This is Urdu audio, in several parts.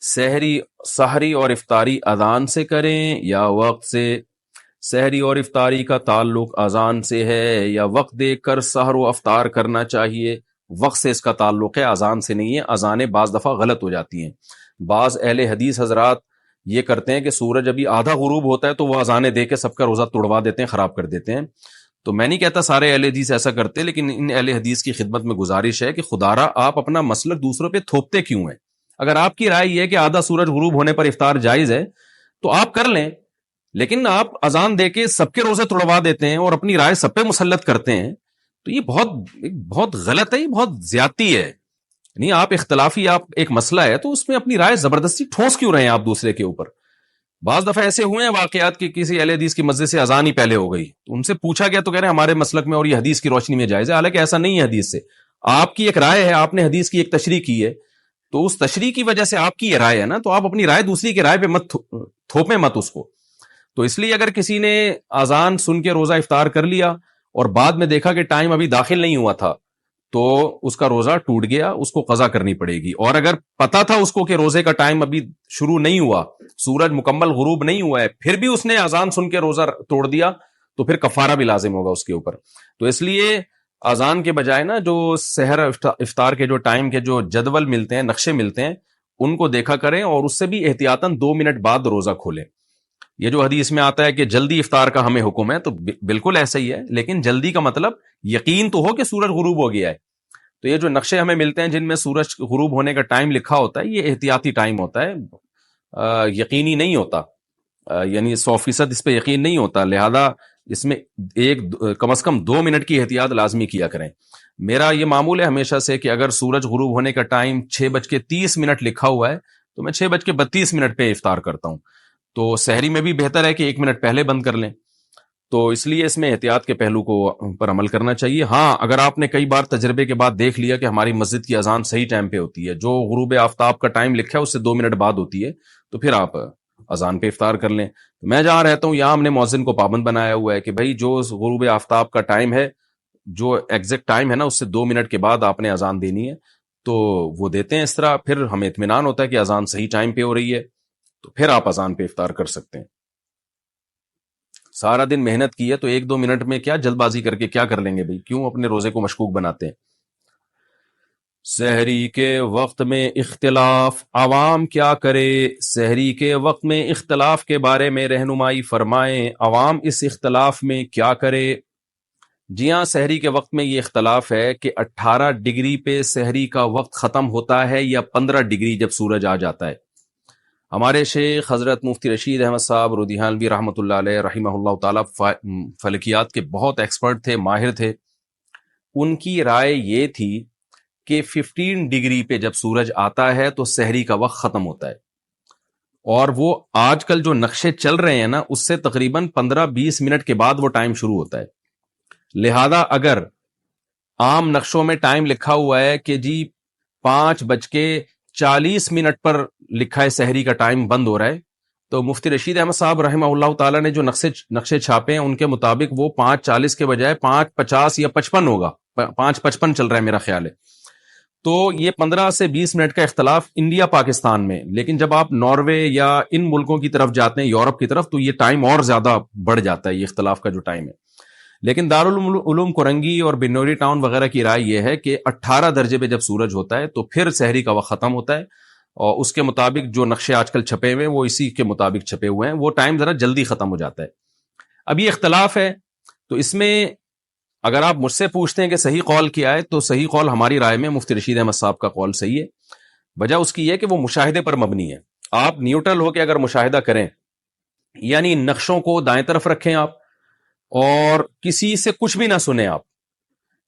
سحری اور افطاری اذان سے کریں یا وقت سے؟ سحری اور افطاری کا تعلق اذان سے ہے یا وقت دیکھ کر سحر و افطار کرنا چاہیے؟ وقت سے اس کا تعلق ہے، اذان سے نہیں ہے۔ اذانیں بعض دفعہ غلط ہو جاتی ہیں۔ بعض اہل حدیث حضرات یہ کرتے ہیں کہ سورج ابھی آدھا غروب ہوتا ہے تو وہ اذانیں دے کے سب کا روزہ توڑوا دیتے ہیں، خراب کر دیتے ہیں۔ تو میں نہیں کہتا سارے اہل حدیث ایسا کرتے، لیکن ان اہل حدیث کی خدمت میں گزارش ہے کہ خدارا آپ اپنا مسلک دوسروں پہ تھوپتے کیوں ہیں؟ اگر آپ کی رائے یہ ہے کہ آدھا سورج غروب ہونے پر افطار جائز ہے تو آپ کر لیں، لیکن آپ اذان دے کے سب کے روزے توڑوا دیتے ہیں اور اپنی رائے سب پہ مسلط کرتے ہیں، تو یہ بہت غلط ہے، یہ بہت زیادتی ہے۔ نہیں، آپ اختلافی آپ ایک مسئلہ ہے تو اس میں اپنی رائے زبردستی ٹھوس کیوں رہے ہیں آپ دوسرے کے اوپر؟ بعض دفعہ ایسے ہوئے ہیں واقعات کہ کسی اہل حدیث کی مسجد سے اذان ہی پہلے ہو گئی، تو ان سے پوچھا گیا تو کہہ رہے ہیں ہمارے مسلک میں اور یہ حدیث کی روشنی میں جائز ہے، حالانکہ ایسا نہیں ہے حدیث سے۔ آپ کی ایک رائے ہے، آپ نے حدیث کی ایک تشریح کی ہے، تو اس تشریح کی وجہ سے آپ کی یہ رائے ہے نا، تو آپ اپنی رائے دوسری کی رائے پہ مت تھوپیں مت اس کو۔ تو اس لیے اگر کسی نے اذان سن کے روزہ افطار کر لیا اور بعد میں دیکھا کہ ٹائم ابھی داخل نہیں ہوا تھا تو اس کا روزہ ٹوٹ گیا، اس کو قضا کرنی پڑے گی۔ اور اگر پتا تھا اس کو کہ روزے کا ٹائم ابھی شروع نہیں ہوا، سورج مکمل غروب نہیں ہوا ہے، پھر بھی اس نے اذان سن کے روزہ توڑ دیا تو پھر کفارہ بھی لازم ہوگا اس کے اوپر۔ تو اس لیے اذان کے بجائے نا جو سحر افطار کے جو ٹائم کے جو جدول ملتے ہیں، نقشے ملتے ہیں، ان کو دیکھا کریں اور اس سے بھی احتیاطاً 2 منٹ بعد روزہ کھولیں۔ یہ جو حدیث میں آتا ہے کہ جلدی افطار کا ہمیں حکم ہے، تو بالکل ایسا ہی ہے، لیکن جلدی کا مطلب یقین تو ہو کہ سورج غروب ہو گیا ہے۔ تو یہ جو نقشے ہمیں ملتے ہیں جن میں سورج غروب ہونے کا ٹائم لکھا ہوتا ہے، یہ احتیاطی ٹائم ہوتا ہے، یقینی نہیں ہوتا، یعنی 100% اس پہ یقین نہیں ہوتا، لہذا اس میں کم از کم 2 منٹ کی احتیاط لازمی کیا کریں۔ میرا یہ معمول ہے ہمیشہ سے کہ اگر سورج غروب ہونے کا ٹائم 6:30 لکھا ہوا ہے تو میں 6:32 پہ افطار کرتا ہوں۔ تو سحری میں بھی بہتر ہے کہ 1 منٹ پہلے بند کر لیں۔ تو اس لیے اس میں احتیاط کے پہلو کو پر عمل کرنا چاہیے۔ ہاں، اگر آپ نے کئی بار تجربے کے بعد دیکھ لیا کہ ہماری مسجد کی اذان صحیح ٹائم پہ ہوتی ہے، جو غروب آفتاب کا ٹائم لکھا ہے اس سے 2 منٹ بعد ہوتی ہے، تو پھر آپ اذان پہ افطار کر لیں۔ میں جہاں رہتا ہوں یہاں ہم نے مؤذن کو پابند بنایا ہوا ہے کہ بھائی جو غروب آفتاب کا ٹائم ہے، جو ایگزیکٹ ٹائم ہے نا، اس سے 2 منٹ کے بعد آپ نے اذان دینی ہے، تو وہ دیتے ہیں۔ اس طرح پھر ہمیں اطمینان ہوتا ہے کہ اذان صحیح ٹائم پہ ہو رہی ہے، تو پھر آپ اذان پہ افطار کر سکتے ہیں۔ سارا دن محنت کی ہے تو 1-2 منٹ میں کیا جلد بازی کر کے کیا کر لیں گے بھائی؟ کیوں اپنے روزے کو مشکوک بناتے ہیں؟ سحری کے وقت میں اختلاف، عوام کیا کرے؟ سحری کے وقت میں اختلاف کے بارے میں رہنمائی فرمائیں، عوام اس اختلاف میں کیا کرے؟ جی ہاں، سحری کے وقت میں یہ اختلاف ہے کہ 18 ڈگری پہ سحری کا وقت ختم ہوتا ہے یا 15 ڈگری جب سورج آ جاتا ہے۔ ہمارے شیخ حضرت مفتی رشید احمد صاحب رودیانوی رحمۃ اللہ علیہ رحمہ اللہ تعالیٰ فلکیات کے بہت ایکسپرٹ تھے، ماہر تھے۔ ان کی رائے یہ تھی کہ 15 ڈگری پہ جب سورج آتا ہے تو سحری کا وقت ختم ہوتا ہے، اور وہ آج کل جو نقشے چل رہے ہیں نا، اس سے تقریباً 15-20 منٹ کے بعد وہ ٹائم شروع ہوتا ہے۔ لہذا اگر عام نقشوں میں ٹائم لکھا ہوا ہے کہ جی 5:40 پر لکھا ہے سحری کا ٹائم بند ہو رہا ہے، تو مفتی رشید احمد صاحب رحمہ اللہ تعالیٰ نے جو نقشے چھاپے ہیں ان کے مطابق وہ 5:40 کے بجائے 5:50 یا 55 ہوگا، 5:55 چل رہا ہے میرا خیال ہے۔ تو یہ 15 سے 20 منٹ کا اختلاف انڈیا پاکستان میں، لیکن جب آپ ناروے یا ان ملکوں کی طرف جاتے ہیں، یورپ کی طرف، تو یہ ٹائم اور زیادہ بڑھ جاتا ہے، یہ اختلاف کا جو ٹائم ہے۔ لیکن دارالعلوم کرنگی اور بنوری ٹاؤن وغیرہ کی رائے یہ ہے کہ 18 درجے پہ جب سورج ہوتا ہے تو پھر سحری کا وقت ختم ہوتا ہے، اور اس کے مطابق جو نقشے آج کل چھپے ہوئے ہیں وہ اسی کے مطابق چھپے ہوئے ہیں، وہ ٹائم ذرا جلدی ختم ہو جاتا ہے۔ اب یہ اختلاف ہے، تو اس میں اگر آپ مجھ سے پوچھتے ہیں کہ صحیح قول کیا ہے، تو صحیح قول ہماری رائے میں مفتی رشید احمد صاحب کا قول صحیح ہے۔ وجہ اس کی یہ کہ وہ مشاہدے پر مبنی ہے۔ آپ نیوٹرل ہو کے اگر مشاہدہ کریں، یعنی نقشوں کو دائیں طرف رکھیں آپ، اور کسی سے کچھ بھی نہ سنیں آپ،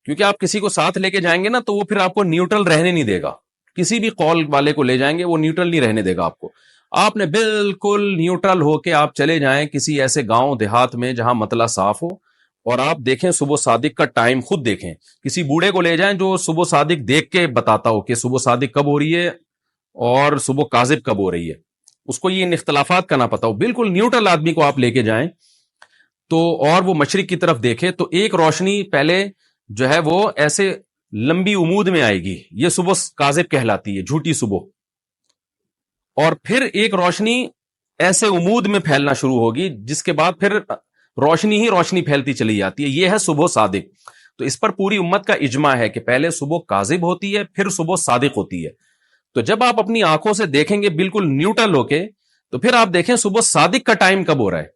کیونکہ آپ کسی کو ساتھ لے کے جائیں گے نا تو وہ پھر آپ کو نیوٹرل رہنے نہیں دے گا۔ کسی بھی قول والے کو لے جائیں گے وہ نیوٹرل نہیں رہنے دے گا آپ کو۔ آپ نے بالکل نیوٹرل ہو کے آپ چلے جائیں کسی ایسے گاؤں دیہات میں جہاں مطلع صاف ہو، اور آپ دیکھیں صبح صادق کا ٹائم خود دیکھیں، کسی بوڑھے کو لے جائیں جو صبح صادق دیکھ کے بتاتا ہو کہ صبح صادق کب ہو رہی ہے اور صبح کاذب کب ہو رہی ہے، اس کو یہ ان اختلافات کا نہ پتا ہو، بالکل نیوٹرل آدمی کو آپ لے کے جائیں تو، اور وہ مشرق کی طرف دیکھے تو ایک روشنی پہلے جو ہے وہ ایسے لمبی عمود میں آئے گی، یہ صبح کاذب کہلاتی ہے، جھوٹی صبح۔ اور پھر ایک روشنی ایسے عمود میں پھیلنا شروع ہوگی جس کے بعد پھر روشنی ہی روشنی پھیلتی چلی جاتی ہے. یہ ہے صبح صادق. تو اس پر پوری امت کا اجماع ہے کہ پہلے صبح کاذب ہوتی ہے پھر صبح صادق ہوتی ہے. تو جب آپ اپنی آنکھوں سے دیکھیں گے بالکل نیوٹرل ہو کے, تو پھر آپ دیکھیں صبح صادق کا ٹائم کب ہو رہا ہے.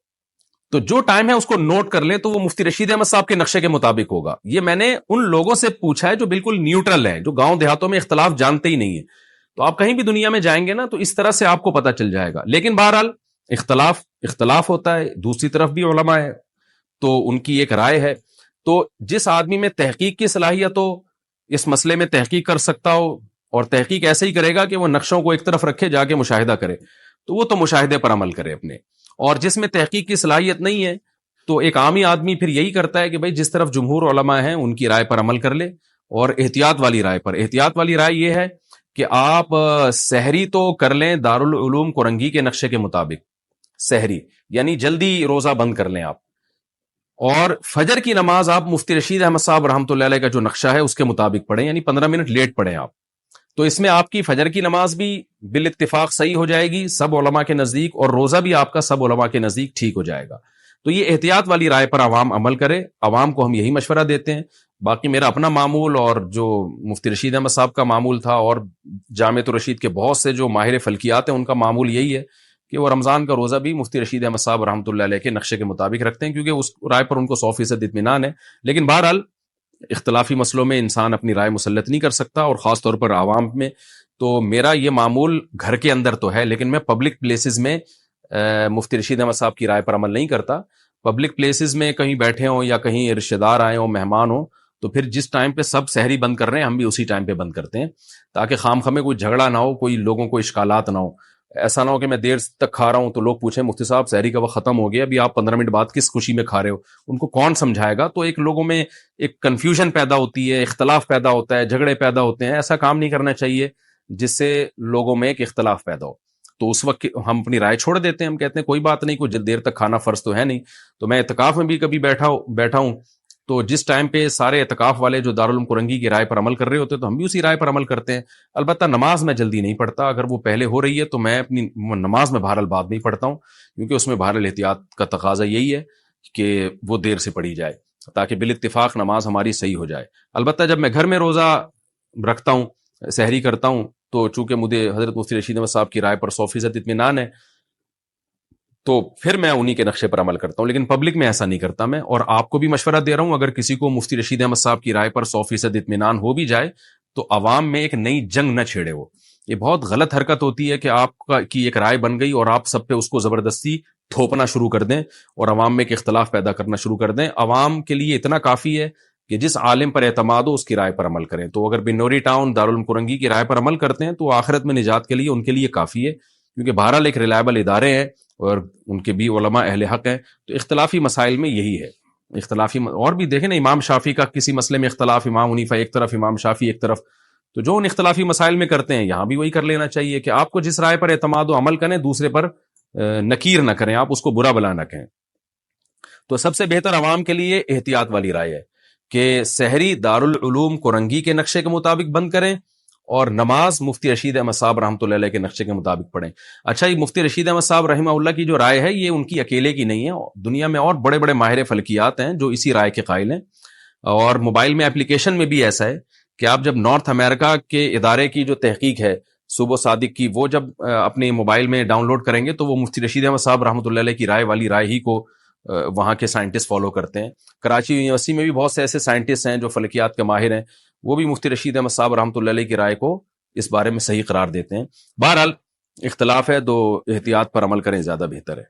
تو جو ٹائم ہے اس کو نوٹ کر لیں, تو وہ مفتی رشید احمد صاحب کے نقشے کے مطابق ہوگا. یہ میں نے ان لوگوں سے پوچھا ہے جو بالکل نیوٹرل ہیں, جو گاؤں دیہاتوں میں اختلاف جانتے ہی نہیں ہیں. تو آپ کہیں بھی دنیا میں جائیں گے نا, تو اس طرح سے آپ کو پتا چل جائے گا. لیکن بہرحال اختلاف ہوتا ہے. دوسری طرف بھی علماء ہے تو ان کی ایک رائے ہے. تو جس آدمی میں تحقیق کی صلاحیت ہو, اس مسئلے میں تحقیق کر سکتا ہو, اور تحقیق ایسے ہی کرے گا کہ وہ نقشوں کو ایک طرف رکھے, جا کے مشاہدہ کرے, تو وہ تو مشاہدے پر عمل کرے اپنے. اور جس میں تحقیق کی صلاحیت نہیں ہے, تو ایک عامی آدمی پھر یہی کرتا ہے کہ بھائی جس طرف جمہور علماء ہیں ان کی رائے پر عمل کر لے, اور احتیاط والی رائے پر. احتیاط والی رائے یہ ہے کہ آپ سحری تو کر لیں دارالعلوم کورنگی کے نقشے کے مطابق, سحری یعنی جلدی روزہ بند کر لیں آپ, اور فجر کی نماز آپ مفتی رشید احمد صاحب رحمۃ اللہ علیہ کا جو نقشہ ہے اس کے مطابق پڑھیں, یعنی 15 منٹ لیٹ پڑھیں آپ. تو اس میں آپ کی فجر کی نماز بھی بالاتفاق صحیح ہو جائے گی سب علماء کے نزدیک, اور روزہ بھی آپ کا سب علماء کے نزدیک ٹھیک ہو جائے گا. تو یہ احتیاط والی رائے پر عوام عمل کرے. عوام کو ہم یہی مشورہ دیتے ہیں. باقی میرا اپنا معمول اور جو مفتی رشید احمد صاحب کا معمول تھا, اور جامعۃ الرشید کے بہت سے جو ماہر فلکیات ہیں ان کا معمول یہی ہے کہ وہ رمضان کا روزہ بھی مفتی رشید احمد صاحب رحمۃ اللہ علیہ کے نقشے کے مطابق رکھتے ہیں, کیونکہ اس رائے پر ان کو 100% اطمینان ہے. لیکن بہرحال اختلافی مسئلوں میں انسان اپنی رائے مسلط نہیں کر سکتا, اور خاص طور پر عوام میں. تو میرا یہ معمول گھر کے اندر تو ہے, لیکن میں پبلک پلیسز میں مفتی رشید احمد صاحب کی رائے پر عمل نہیں کرتا. پبلک پلیسز میں کہیں بیٹھے ہوں یا کہیں رشتہ دار آئے ہوں, مہمان ہوں, تو پھر جس ٹائم پہ سب سحری بند کر رہے ہیں ہم بھی اسی ٹائم پہ بند کرتے ہیں, تاکہ خام خامے کوئی جھگڑا نہ ہو, کوئی لوگوں کو اشکالات نہ ہو. ایسا نہ ہو کہ میں دیر تک کھا رہا ہوں تو لوگ پوچھیں مفتی صاحب سحری کا وقت ختم ہو گیا, ابھی آپ 15 منٹ بعد کس خوشی میں کھا رہے ہو, ان کو کون سمجھائے گا. تو ایک لوگوں میں ایک کنفیوژن پیدا ہوتی ہے, اختلاف پیدا ہوتا ہے, جھگڑے پیدا ہوتے ہیں. ایسا کام نہیں کرنا چاہیے جس سے لوگوں میں ایک اختلاف پیدا ہو. تو اس وقت ہم اپنی رائے چھوڑ دیتے ہیں, ہم کہتے ہیں کوئی بات نہیں, کوئی دیر تک کھانا فرض تو ہے نہیں. تو میں اعتکاف میں بھی کبھی بیٹھا ہوں, تو جس ٹائم پہ سارے اعتکاف والے جو دارالعلوم کورنگی کی رائے پر عمل کر رہے ہوتے ہیں تو ہم بھی اسی رائے پر عمل کرتے ہیں. البتہ نماز میں جلدی نہیں پڑھتا, اگر وہ پہلے ہو رہی ہے تو میں اپنی نماز میں بہرحال بعد نہیں پڑھتا ہوں, کیونکہ اس میں بہرحال احتیاط کا تقاضا یہی ہے کہ وہ دیر سے پڑھی جائے تاکہ بالاتفاق نماز ہماری صحیح ہو جائے. البتہ جب میں گھر میں روزہ رکھتا ہوں, سحری کرتا ہوں, تو چونکہ مجھے حضرت مفتی رشید احمد صاحب کی رائے پر 100% اطمینان ہے, تو پھر میں انہی کے نقشے پر عمل کرتا ہوں. لیکن پبلک میں ایسا نہیں کرتا میں, اور آپ کو بھی مشورہ دے رہا ہوں, اگر کسی کو مفتی رشید احمد صاحب کی رائے پر 100% اطمینان ہو بھی جائے تو عوام میں ایک نئی جنگ نہ چھیڑے. وہ یہ بہت غلط حرکت ہوتی ہے کہ آپ کی ایک رائے بن گئی اور آپ سب پہ اس کو زبردستی تھوپنا شروع کر دیں اور عوام میں ایک اختلاف پیدا کرنا شروع کر دیں. عوام کے لیے اتنا کافی ہے کہ جس عالم پر اعتماد ہو اس کی رائے پر عمل کریں. تو اگر بنوری ٹاؤن دارالعلوم کورنگی کی رائے پر عمل کرتے ہیں تو آخرت میں نجات کے لیے ان کے لیے کافی ہے, کیونکہ بہرحال ایک ریلائبل ادارے ہیں اور ان کے بھی علماء اہل حق ہیں. تو اختلافی مسائل میں یہی ہے. اور بھی دیکھیں نا, امام شافعی کا کسی مسئلے میں اختلاف, امام حنیفہ ایک طرف, امام شافعی ایک طرف. تو جو ان اختلافی مسائل میں کرتے ہیں یہاں بھی وہی کر لینا چاہیے کہ آپ کو جس رائے پر اعتماد و عمل کریں, دوسرے پر نکیر نہ کریں, آپ اس کو برا بلا نہ کہیں. تو سب سے بہتر عوام کے لیے احتیاط والی رائے ہے کہ سحری دارالعلوم کورنگی کے نقشے کے مطابق بند کریں, اور نماز مفتی رشید احمد صاحب رحمۃ اللہ علیہ کے نقشے کے مطابق پڑھیں. اچھا, یہ مفتی رشید احمد صاحب رحمہ اللہ کی جو رائے ہے یہ ان کی اکیلے کی نہیں ہے, دنیا میں اور بڑے بڑے ماہر فلکیات ہیں جو اسی رائے کے قائل ہیں. اور موبائل میں اپلیکیشن میں بھی ایسا ہے کہ آپ جب نارتھ امریکہ کے ادارے کی جو تحقیق ہے صبح صادق کی, وہ جب اپنے موبائل میں ڈاؤن لوڈ کریں گے تو وہ مفتی رشید احمد صاحب رحمۃ اللہ علیہ کی رائے والی رائے ہی کو وہاں کے سائنٹسٹ فالو کرتے ہیں. کراچی یونیورسٹی میں بھی بہت سے ایسے سائنٹسٹ ہیں جو فلکیات کے ماہر ہیں, وہ بھی مفتی رشید احمد صاحب رحمۃ اللہ علیہ کی رائے کو اس بارے میں صحیح قرار دیتے ہیں. بہرحال اختلاف ہے تو احتیاط پر عمل کریں, زیادہ بہتر ہے.